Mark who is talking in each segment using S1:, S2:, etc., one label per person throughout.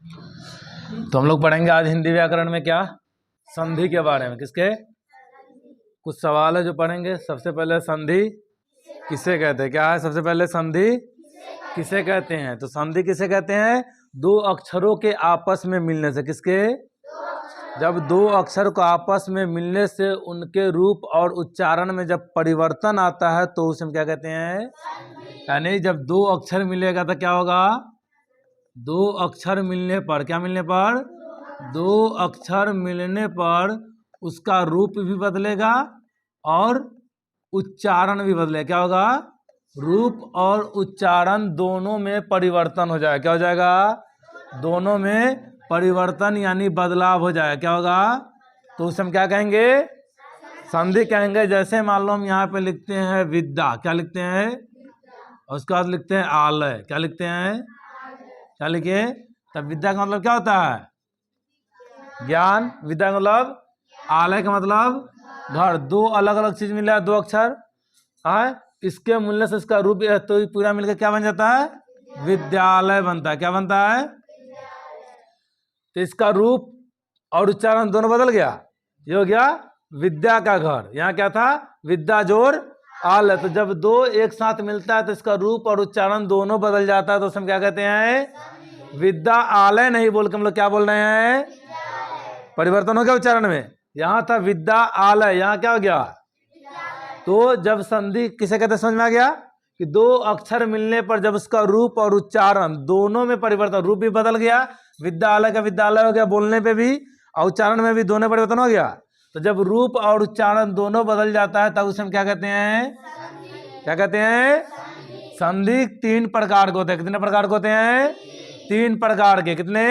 S1: तो हम लोग पढ़ेंगे आज हिंदी व्याकरण में क्या, संधि के बारे में। किसके कुछ सवाल है जो पढ़ेंगे। सबसे पहले संधि किसे कहते हैं, क्या है सबसे पहले संधि किसे कहते हैं। तो संधि किसे कहते हैं, दो अक्षरों के आपस में मिलने से। किसके, जब दो अक्षर को आपस में मिलने से उनके रूप और उच्चारण में जब परिवर्तन आता है तो उसे हम क्या कहते हैं, यानी जब दो अक्षर मिलेगा तो क्या होगा, दो अक्षर मिलने पर, क्या मिलने पर, दो अक्षर मिलने पर उसका रूप भी बदलेगा और उच्चारण भी बदलेगा। क्या होगा, रूप और उच्चारण दोनों में परिवर्तन हो जाएगा। क्या हो जाएगा, दोनों में परिवर्तन यानी बदलाव हो जाएगा। क्या होगा, तो उसे हम क्या कहेंगे, संधि कहेंगे। जैसे मान लो हम यहाँ पे लिखते हैं विद्या, क्या लिखते हैं, और उसके बाद लिखते हैं आलय, क्या लिखते हैं, क्या लिखे, तब विद्या का मतलब क्या होता है, ज्ञान। विद्या का मतलब, आलय का मतलब घर। दो अलग अलग चीज मिला, दो अक्षर है, इसके मिलने से इसका रूप तो पूरा मिलकर क्या बन जाता है, विद्यालय बनता है। क्या बनता है, तो इसका रूप और उच्चारण दोनों बदल गया। ये हो गया विद्या का घर। यहाँ क्या था, विद्या जोड़ आलय। तो जब दो एक साथ मिलता है तो इसका रूप और उच्चारण दोनों बदल जाता है, तो हम क्या कहते हैं, विद्या आलय नहीं बोल के हम लोग क्या बोल रहे हैं, परिवर्तन हो गया उच्चारण में। यहाँ था विद्या आलय, यहाँ क्या हो गया, तो जब संधि किसे कहते हैं समझ में आ गया, कि दो अक्षर मिलने पर जब उसका रूप और उच्चारण दोनों में परिवर्तन, रूप भी बदल गया, विद्यालय का विद्यालय हो गया बोलने पे भी, और उच्चारण में भी दोनों परिवर्तन हो गया। तो जब रूप और उच्चारण दोनों बदल जाता है तब उसे हम क्या कहते हैं, क्या कहते हैं, संधि। तीन प्रकार के होते हैं। कितने प्रकार के होते हैं, तीन प्रकार के। कितने,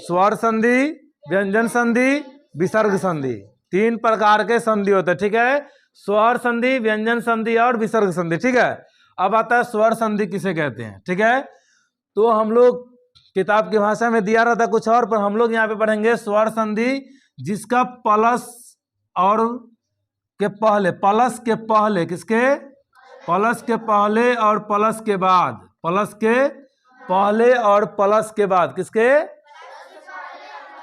S1: स्वर संधि, व्यंजन संधि, विसर्ग संधि। तीन प्रकार के संधि होते हैं, ठीक है। स्वर संधि, व्यंजन संधि और विसर्ग संधि, ठीक है। अब आता है स्वर संधि किसे कहते हैं, ठीक है। तो हम लोग किताब की भाषा में दिया रहता कुछ और, पर हम लोग यहाँ पे पढ़ेंगे स्वर संधि जिसका प्लस और के पहले, प्लस के पहले, किसके, प्लस के पहले और प्लस के बाद, प्लस के पहले और प्लस के बाद, किसके,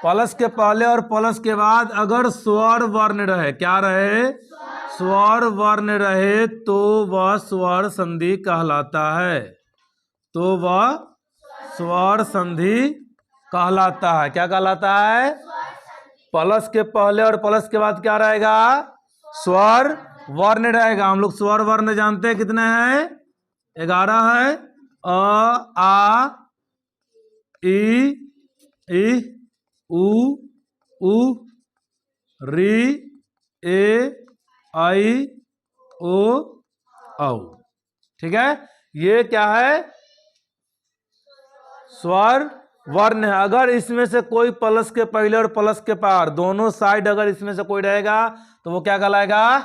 S1: प्लस के पहले और प्लस के बाद अगर स्वर वर्ण रहे, क्या रहे, स्वर वर्ण रहे तो वह स्वर संधि कहलाता है। तो वह स्वर संधि कहलाता है। क्या कहलाता है, प्लस के पहले और प्लस के बाद क्या रहेगा, स्वर वर्ण रहेगा। हम लोग स्वर वर्ण जानते हैं कितने हैं, 11 है। अ, आ, ई, उ, री, ए, आई, ओ, औ, ठीक है। ये क्या है, स्वर वर्ण है। अगर इसमें से कोई प्लस के पहले और प्लस के पार दोनों साइड अगर इसमें से कोई रहेगा तो वो क्या कहलाएगा,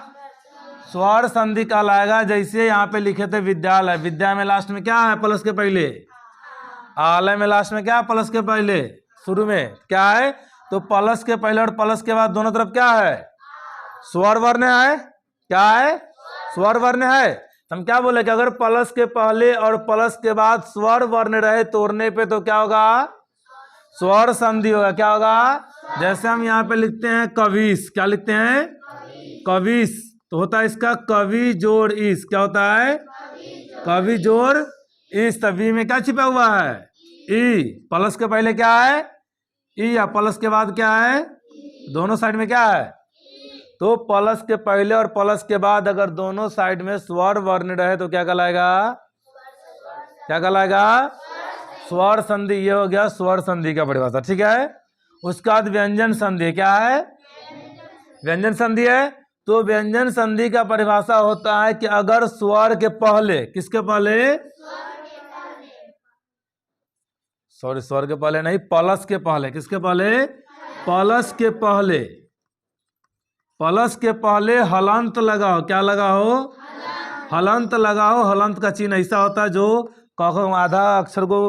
S1: स्वर संधि कहलाएगा। जैसे यहाँ पे लिखे थे विद्यालय, विद्या में लास्ट में क्या है, प्लस के पहले, आलय में लास्ट में क्या है, प्लस के पहले, शुरू में क्या है, तो प्लस के पहले और प्लस के बाद दोनों तरफ क्या है, स्वर वर्ण है। क्या है, स्वर वर्ण है। हम क्या बोले कि अगर प्लस के पहले और प्लस के बाद स्वर वर्ण रहे तोड़ने पे तो क्या होगा, स्वर संधि होगा। क्या होगा, जैसे हम यहाँ पे लिखते हैं कविश, क्या लिखते हैं, कविश, तो होता है इसका कवि जोड़ इस, क्या होता है, कवि जोड़ इस। तभी में क्या छिपा हुआ है, ई। प्लस के पहले क्या है, ई, या प्लस के बाद क्या है, दोनों साइड में क्या है, तो प्लस के पहले और प्लस के बाद अगर दोनों साइड में स्वर वर्ण रहे तो क्या कहलाएगा, क्या कहलाएगा, स्वर संधि। ये हो गया स्वर संधि का परिभाषा, ठीक है। उसके बाद व्यंजन संधि, क्या है, व्यंजन संधि है। तो व्यंजन संधि का परिभाषा होता है कि अगर स्वर के पहले, किसके पहले, सॉरी स्वर के पहले नहीं, प्लस के पहले, किसके पहले, प्लस के पहले, प्लस के पहले हलंत लगाओ। क्या लगाओ, हलंत लगाओ। हलंत का चिन्ह ऐसा होता है जो आधा अक्षर को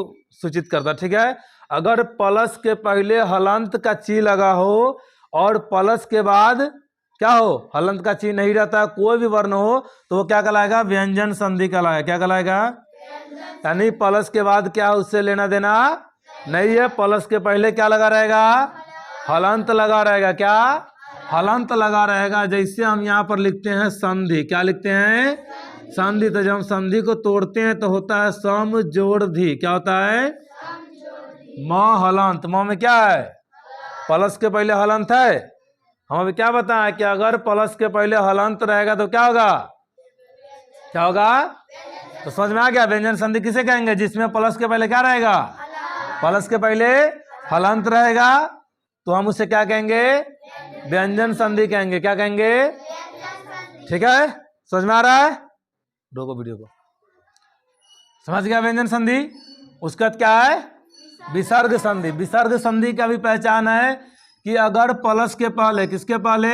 S1: सूचित करता है, ठीक है। अगर प्लस के पहले हलंत का चिन्ह लगा हो और प्लस के बाद क्या हो, हलंत का चिन्ह नहीं रहता, कोई भी वर्ण हो, तो वो क्या कहलाएगा, व्यंजन संधि कहलाएगा। क्या कहलाएगा, यानी प्लस के बाद क्या उससे लेना देना नहीं है, प्लस के पहले क्या लगा रहेगा? हलंत लगा रहेगा। क्या? हलंत लगा रहेगा। जैसे हम यहाँ पर लिखते हैं संधि, क्या लिखते हैं? संधि। तो जब हम संधि को तोड़ते हैं तो होता है सम जोड़ धी। क्या होता है? म हलंत। म में क्या है? प्लस के पहले हलंत है। हम अभी क्या बताएं कि अगर प्लस के पहले हलंत रहेगा तो क्या होगा? क्या होगा? तो समझ में आ गया? व्यंजन संधि किसे कहेंगे? जिसमें प्लस के पहले क्या रहेगा? प्लस के पहले हलंत रहेगा, तो हम उसे क्या कहेंगे? व्यंजन संधि कहेंगे। क्या कहेंगे? ठीक है, समझ में आ रहा है? रोको वीडियो को। समझ गया व्यंजन संधि? उसका बाद क्या है? विसर्ग संधि। विसर्ग संधि का भी पहचान है कि अगर प्लस के पहले, किसके पहले?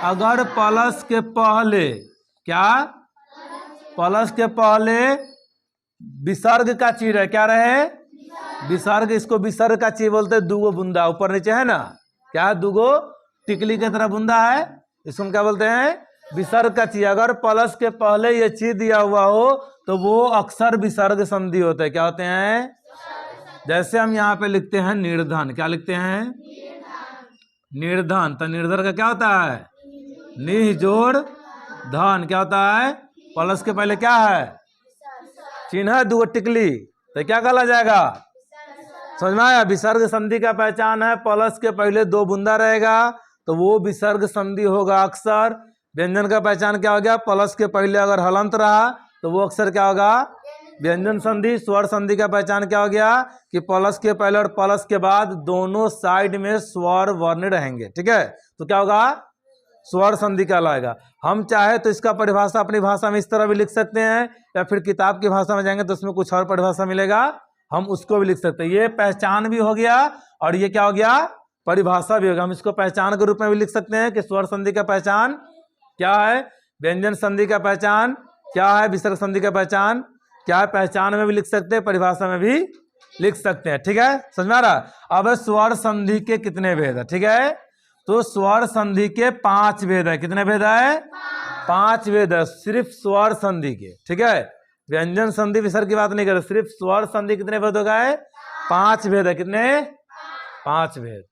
S1: अगर प्लस के पहले, क्या? प्लस के पहले विसर्ग का चिन्ह है, क्या रहे? विसर्ग। इसको विसर्ग का चिन्ह बोलते हैं। दूगो बूंदा ऊपर नीचे है ना, क्या है? दूगो टिकली की तरह बूंदा है, इसको क्या बोलते हैं? विसर्ग का चिन्ह। अगर प्लस के पहले ये चिन्ह दिया हुआ हो तो वो अक्सर विसर्ग संधि होते हैं। क्या होते हैं? जैसे हम यहाँ पे लिखते हैं निर्धन। क्या लिखते हैं? निर्धन। तो निर्धन का क्या होता है? निह जोड़ धन। क्या होता है? प्लस के पहले क्या है? चिन्ह है दो टिकली, तो क्या कहला जाएगा? समझ में आया? विसर्ग संधि का पहचान है प्लस के पहले दो बूंदा रहेगा तो वो विसर्ग संधि होगा अक्सर। व्यंजन का पहचान क्या हो गया? प्लस के पहले अगर हलंत रहा तो वो अक्सर क्या होगा? व्यंजन संधि। स्वर संधि का पहचान क्या हो गया? कि प्लस के पहले और प्लस के बाद दोनों साइड में स्वर वर्ण रहेंगे। ठीक है, तो क्या होगा? स्वर संधि कहलाएगा। हम चाहे तो इसका परिभाषा अपनी भाषा में इस तरह भी लिख सकते हैं, या फिर किताब की भाषा में जाएंगे तो उसमें कुछ और परिभाषा मिलेगा, हम उसको भी लिख सकते हैं। ये पहचान भी हो गया और ये क्या हो गया? परिभाषा भी होगा। हम इसको पहचान के रूप में भी लिख सकते हैं कि स्वर संधि का पहचान क्या है, व्यंजन संधि का पहचान क्या है, विसर्ग संधि का पहचान क्या है। पहचान में भी लिख सकते हैं, परिभाषा में भी लिख सकते हैं। ठीक है, समझ में आ रहा? अब स्वर संधि के कितने भेद है? ठीक है, तो स्वर संधि के 5 भेद है। कितने भेद है? 5 भेद है सिर्फ स्वर संधि के। ठीक है, व्यंजन संधि विसर्ग की बात नहीं कर रहे, सिर्फ स्वर संधि कितने भेद हो गए? 5 भेद है। कितने? 5 भेद।